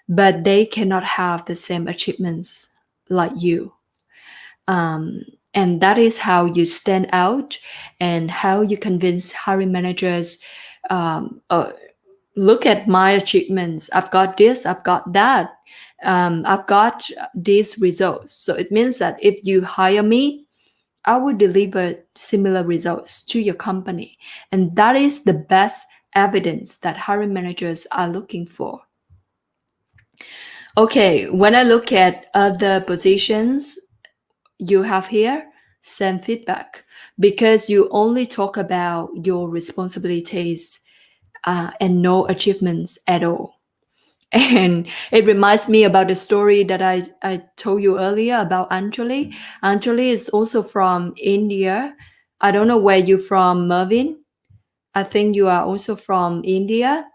but they cannot have the same achievements like you. And that is how you stand out and how you convince hiring managers, look at my achievements. I've got this, I've got that. I've got these results. So it means that if you hire me, I will deliver similar results to your company. And that is the best evidence that hiring managers are looking for. Okay, when I look at other positions you have here, same feedback, because you only talk about your responsibilities and no achievements at all. And it reminds me about the story that I told you earlier about Anjali. Anjali is also from India. I don't know where you're from, Mervin. I think you are also from India.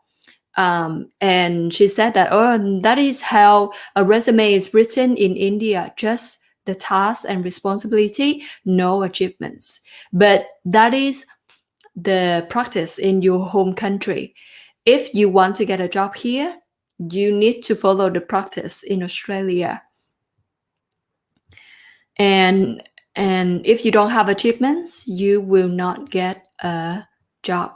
And she said that, oh, that is how a resume is written in India, just the task and responsibility, no achievements. But that is the practice in your home country. If you want to get a job here, you need to follow the practice in Australia. And if you don't have achievements, you will not get a job.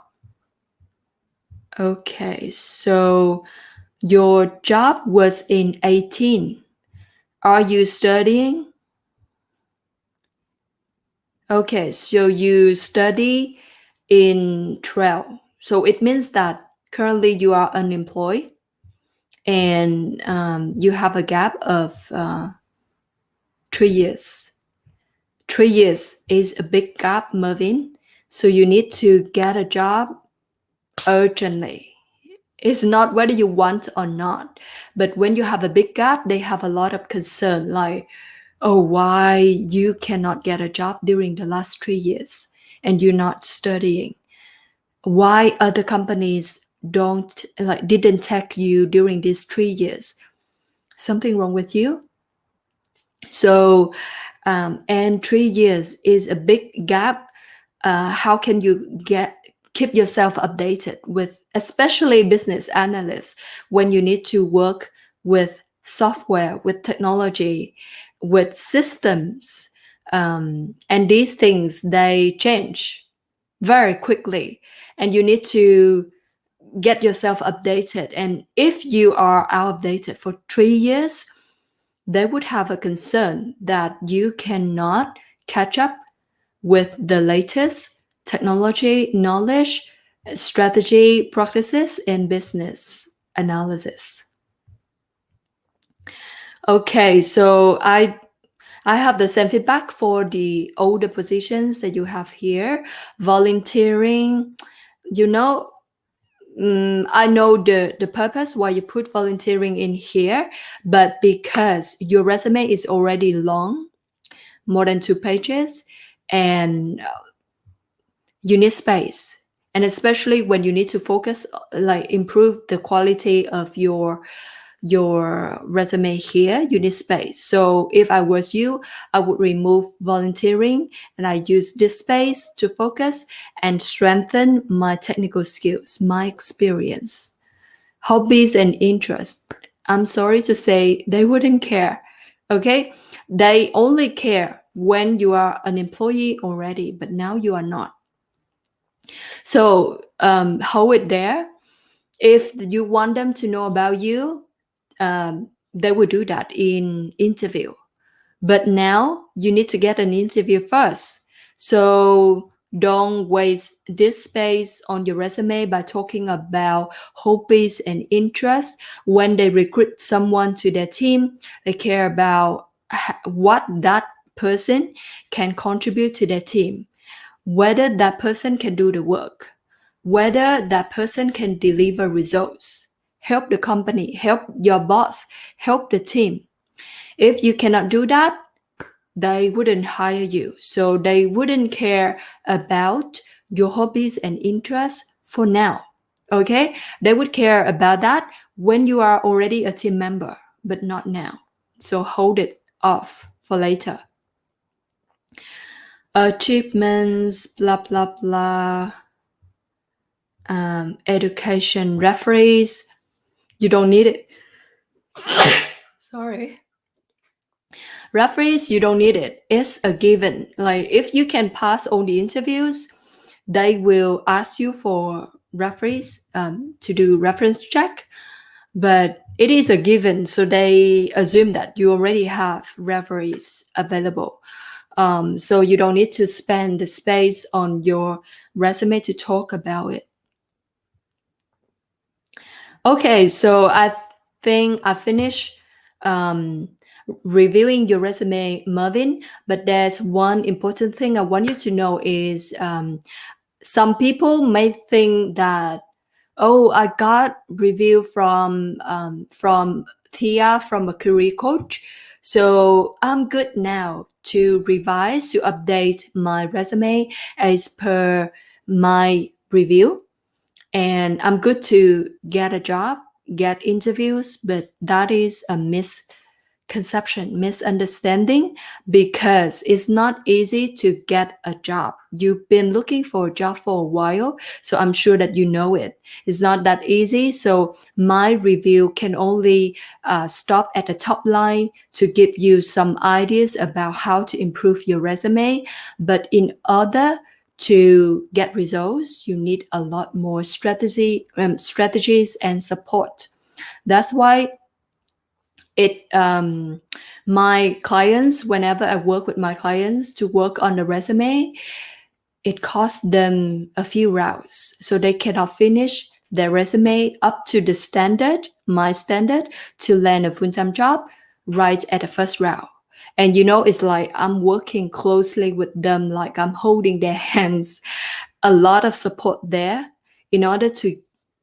Okay, so your job was in 18. Are you studying? Okay, so you study in 12. So it means that currently you are unemployed and you have a gap of 3 years. 3 years is a big gap, Mervin. So you need to get a job urgently. It's not whether you want or not, but when you have a big gap, they have a lot of concern like, oh, why you cannot get a job during the last 3 years and you're not studying? Why other companies didn't take you during these 3 years? Something wrong with you? So, and 3 years is a big gap. How can you keep yourself updated with, especially business analysts, when you need to work with software, with technology, with systems, and these things, they change very quickly, and you need to get yourself updated. And if you are outdated for 3 years, they would have a concern that you cannot catch up with the latest technology, knowledge, strategy, practices, and business analysis. Okay, so I have the same feedback for the older positions that you have here. Volunteering, you know, I know the purpose why you put volunteering in here, but because your resume is already long, more than 2 pages, and you need space. And especially when you need to focus, like improve the quality of your resume here, you need space. So if I was you, I would remove volunteering and I use this space to focus and strengthen my technical skills, my experience. Hobbies and interests, I'm sorry to say, they wouldn't care. Okay, they only care when you are an employee already, but now you are not. So hold it there. If you want them to know about you, they will do that in interview. But now you need to get an interview first. So don't waste this space on your resume by talking about hobbies and interests. When they recruit someone to their team, they care about what that person can contribute to their team, whether that person can do the work, whether that person can deliver results, help the company, help your boss, help the team. If you cannot do that, they wouldn't hire you. So they wouldn't care about your hobbies and interests for now. Okay? They would care about that when you are already a team member, but not now. So hold it off for later. Achievements, blah, blah, blah. Education referees, you don't need it. Sorry. Referees, you don't need it. It's a given. Like if you can pass all the interviews, they will ask you for referees to do reference check, but it is a given. So they assume that you already have referees available. So you don't need to spend the space on your resume to talk about it. Okay, so I think I finished reviewing your resume, Mervin, but there's one important thing I want you to know is some people may think that Oh, I got review from Thea, from a career coach. So I'm good now to revise, to update my resume as per my review. And I'm good to get a job, get interviews, but that is a misunderstanding, because it's not easy to get a job. You've been looking for a job for a while, so I'm sure that you know it. It's not that easy. So my review can only stop at the top line to give you some ideas about how to improve your resume. But in order to get results, you need a lot more strategies and support. That's why it my clients, whenever I work with my clients to work on the resume, it costs them a few rounds, so they cannot finish their resume up to the standard, my standard, to land a full-time job right at the first round. And it's like I'm working closely with them, like I'm holding their hands, a lot of support there in order to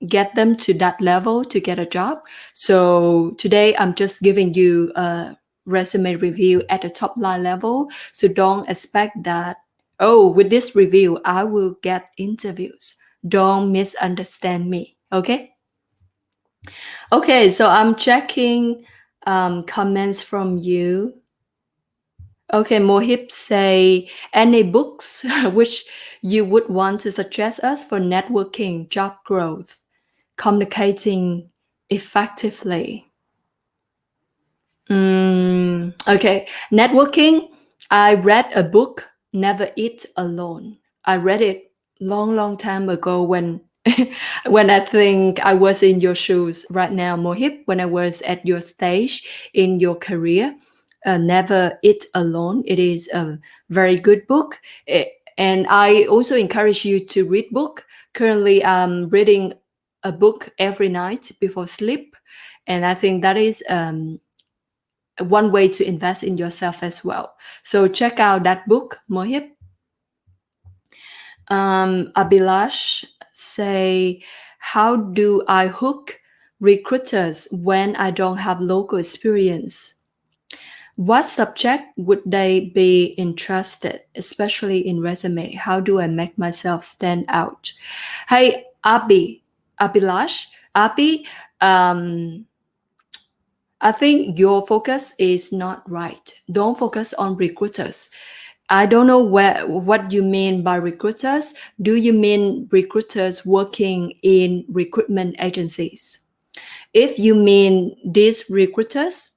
get them to that level to get a job. So today I'm just giving you a resume review at the top line level. So don't expect that, oh, with this review, I will get interviews. Don't misunderstand me. Okay. Okay. So I'm checking comments from you. Okay, Mohib say, any books which you would want to suggest us for networking, job growth, communicating effectively? Okay, networking. I read a book, Never Eat Alone. I read it long time ago when when I think I was in your shoes right now, Mohib, when I was at your stage in your career. Never Eat Alone. It is a very good book. And I also encourage you to read book. Currently, I'm reading a book every night before sleep. And I think that is one way to invest in yourself as well. So check out that book, Mohib. Abhilash say, how do I hook recruiters when I don't have local experience? What subject would they be interested, especially in resume? How do I make myself stand out? Hey, Abhilash, I think your focus is not right. Don't focus on recruiters. I don't know what you mean by recruiters. Do you mean recruiters working in recruitment agencies? If you mean these recruiters,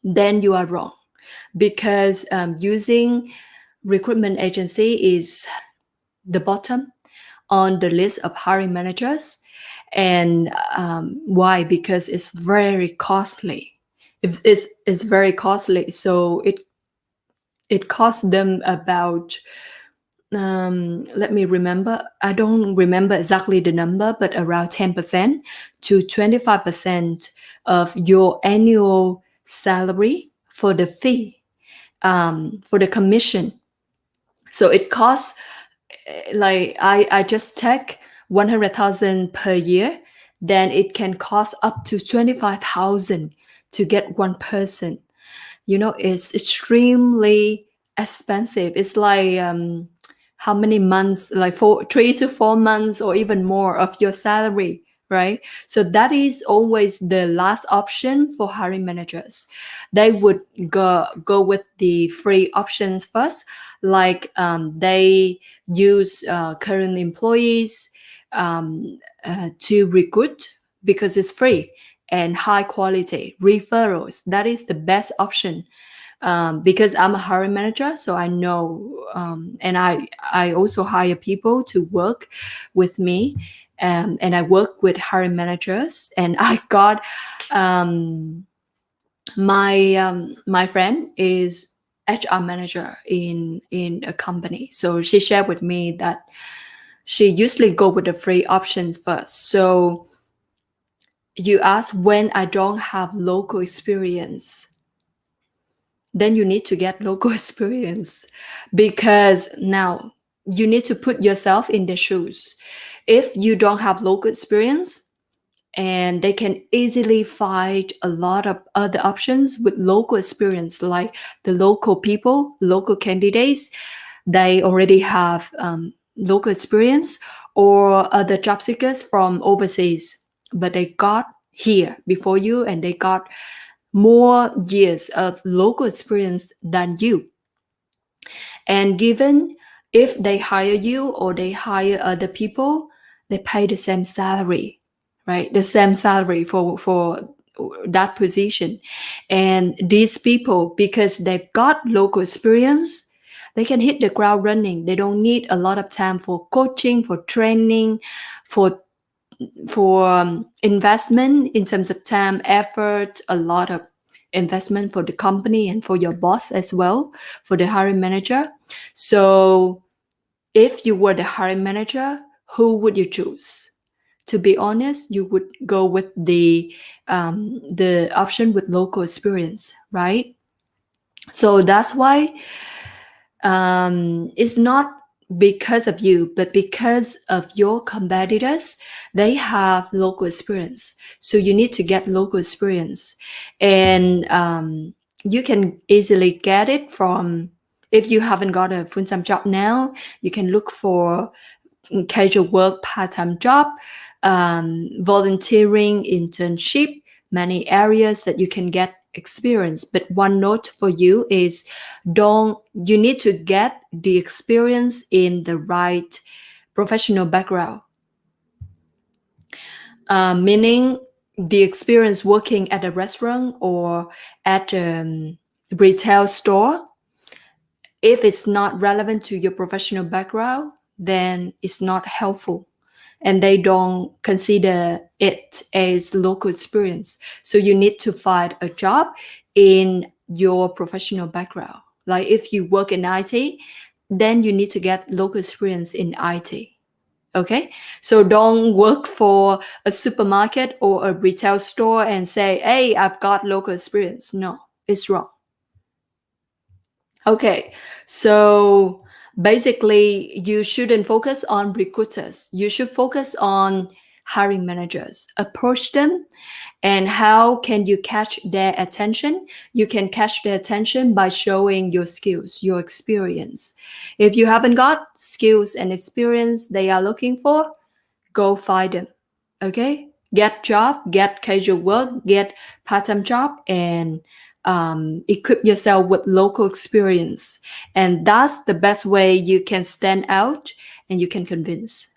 then you are wrong, because using recruitment agency is the bottom on the list of hiring managers. And why? Because it's very costly. It's very costly. So it costs them about, let me remember. I don't remember exactly the number, but around 10% to 25% of your annual salary for the fee, for the commission. So it costs, like I just take 100,000 per year, then it can cost up to 25,000 to get one person. It's extremely expensive. It's like how many months, like 3 to 4 months or even more of your salary, right? So that is always the last option for hiring managers. They would go with the free options first, like they use current employees to recruit because it's free and high quality referrals. That is the best option. Because I'm a hiring manager, so I know, and I also hire people to work with me, and I work with hiring managers, and I got my friend is HR manager in a company, so she shared with me that she usually go with the free options first. So you ask, when I don't have local experience, then you need to get local experience, because now you need to put yourself in the shoes. If you don't have local experience, and they can easily find a lot of other options with local experience, like the local people, local candidates, they already have local experience, or other job seekers from overseas, but they got here before you and they got more years of local experience than you. And given if they hire you or they hire other people, they pay the same salary, right? The same salary for that position. And these people, because they've got local experience, they can hit the ground running. They don't need a lot of time for coaching, for training, for investment in terms of time, effort, a lot of investment for the company and for your boss as well, for the hiring manager. So if you were the hiring manager, who would you choose? To be honest, you would go with the option with local experience, right? So that's why it's not because of you, but because of your competitors. They have local experience, so you need to get local experience. And you can easily get it from, if you haven't got a full-time job now, you can look for casual work, part-time job, volunteering, internship, many areas that you can get experience. But one note for you is, you need to get the experience in the right professional background. Meaning the experience working at a restaurant or at a retail store. If it's not relevant to your professional background, then it's not helpful, and they don't consider it as local experience. So you need to find a job in your professional background. Like if you work in IT, then you need to get local experience in IT. Okay, so don't work for a supermarket or a retail store and say, hey, I've got local experience. No, it's wrong. Okay, so basically, you shouldn't focus on recruiters. You should focus on hiring managers. Approach them, and how can you catch their attention? You can catch their attention by showing your skills, your experience. If you haven't got skills and experience they are looking for, go find them. Okay, get job, get casual work, get part-time job, and equip yourself with local experience. And that's the best way you can stand out and you can convince.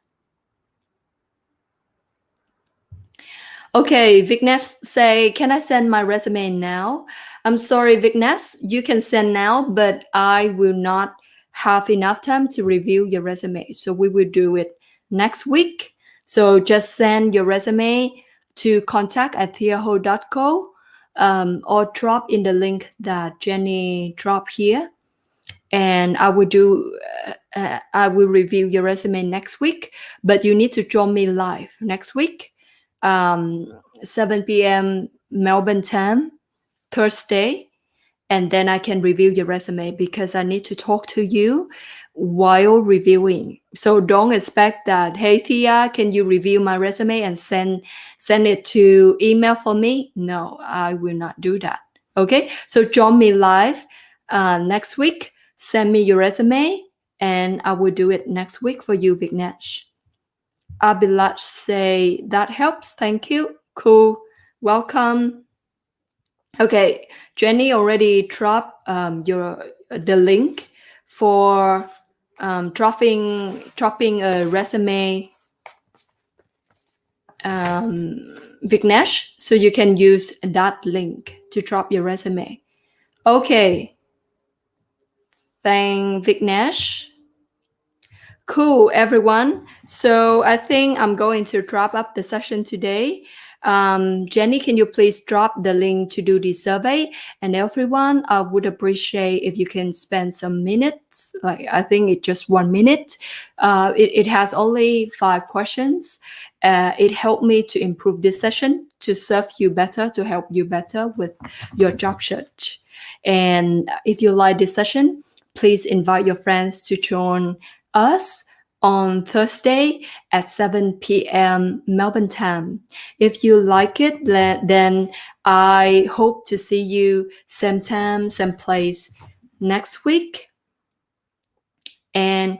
Okay, Vignesh say, can I send my resume now? I'm sorry, Vignesh, you can send now, but I will not have enough time to review your resume. So we will do it next week. So just send your resume to contact@thiaho.co, or drop in the link that Jenny dropped here. And I will review your resume next week, but you need to join me live next week, 7 p.m. Melbourne time, Thursday, and then I can review your resume because I need to talk to you while reviewing. So don't expect that, hey Thea, can you review my resume and send it to email for me? No, I will not do that. Okay, so join me live next week. Send me your resume and I will do it next week for you, Vignesh. Abhilash say, that helps. Thank you. Cool. Welcome. Okay, Jenny already dropped the link for dropping a resume, Vignesh, so you can use that link to drop your resume. Okay. Thank Vignesh. Cool, everyone. So I think I'm going to wrap up the session today. Jenny, can you please drop the link to do the survey? And everyone, I would appreciate if you can spend some minutes, like I think it's just 1 minute. It has only 5 questions. It helped me to improve this session, to serve you better, to help you better with your job search. And if you like this session, please invite your friends to join us on Thursday at 7 p.m. Melbourne time. If you like it, then I hope to see you same time, same place next week. And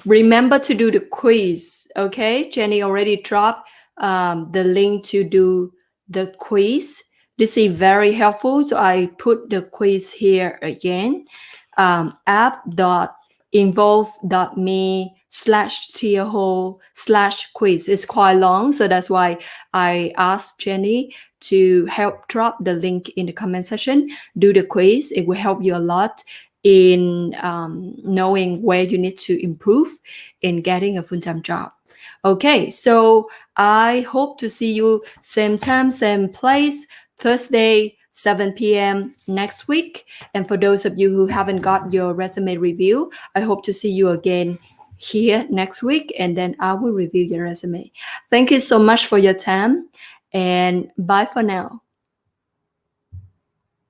remember to do the quiz, okay? Jenny already dropped the link to do the quiz. This is very helpful, so I put the quiz here again. app.involve.me/tiaho/quiz. It's quite long, so that's why I asked Jenny to help drop the link in the comment section. Do the quiz. It will help you a lot in knowing where you need to improve in getting a full-time job. Okay, so I hope to see you same time, same place, Thursday, 7 p.m. next week. And for those of you who haven't got your resume review, I hope to see you again here next week, and then I will review your resume. Thank you so much for your time, and bye for now.